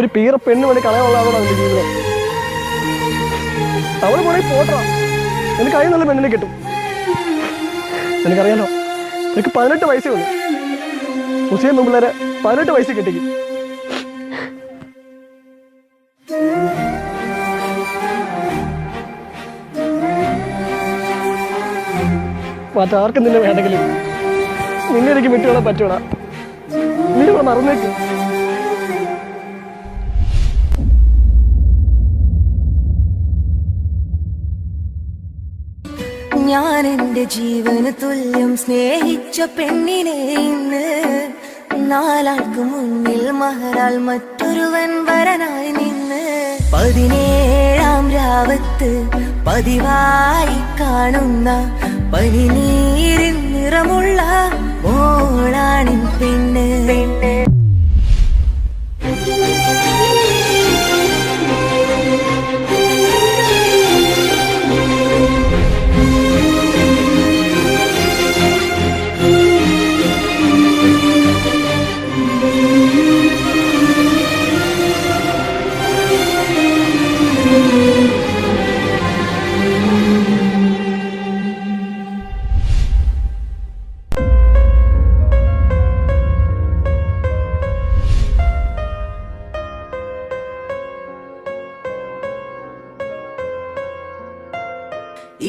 ഒരു പീറ പെണ്ണ് വേണ്ടി കളയാനുള്ളതാണ് അവൻ്റെ ജീവിതം. അവൾ കൂടെ പോട്ടാ, എനിക്ക് അതിൽ നല്ല പെണ്ണിനെ കിട്ടും. എനിക്കറിയാലോ, എനിക്ക് 18 വയസ്സേ ഉള്ളൂ. മുസ്ലിം പെൺപിള്ളേരെ 18 വയസ്സിൽ കെട്ടിക്കും. മറ്റാർക്കും നിന്നെ വേണ്ടെങ്കിലും നിന്നെ എനിക്ക് വിട്ടുവിടാൻ പറ്റൂടാ. നീ ഇവിടെ മറന്നേക്ക്. ഞാൻ എന്റെ ജീവന് തുല്യം സ്നേഹിച്ച പെണ്ണിനെ ഇന്ന് നാലാൾക്ക് മുന്നിൽ മഹറാൽ മറ്റൊരുവൻ വരനായി നിന്ന് 17-ാം രാവത്ത് പതിവായി കാണുന്ന പനിനീരിൻ നിറമുള്ള മോളാണിൻ പെണ്ണ്.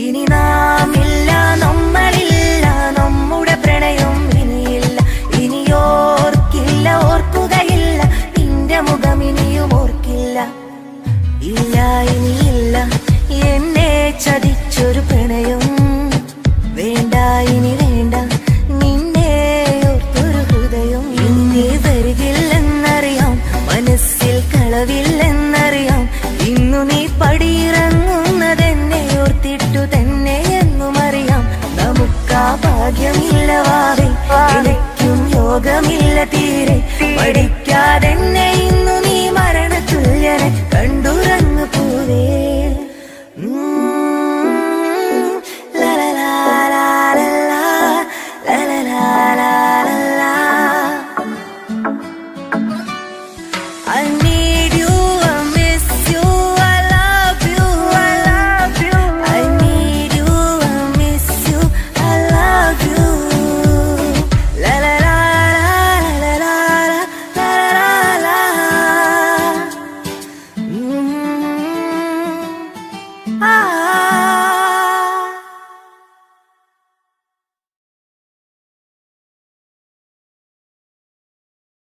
ഇനി നാമില്ല, നമ്മളില്ല, നമ്മുടെ പ്രണയം ഇനിയില്ല. ഇനിയോർക്കില്ല, ഓർക്കുകയില്ല, നിന്റെ മുഖം ഇനിയും ഓർക്കില്ല. ഇല്ല, ഇനിയില്ല എന്നെ ചതിച്ചൊരു പ്രണയം. വേണ്ട, ഇനി വേണ്ട നിന്നെ ഓർത്തൊരു ഹൃദയം. ഇനി വരികില്ലെന്നറിയാം, മനസ്സിൽ കളവില്ലെന്നറിയാം. ഇന്നു നീ പടിയിറങ്ങുന്നതെന്നെ ഓർത്തിട്ടു തന്നെ എന്നും അറിയാം. നമുക്കാ ഭാഗ്യമില്ല വാവേ, എനിക്കും യോഗമില്ല തീരെ. പഠിക്കാതെന്നെ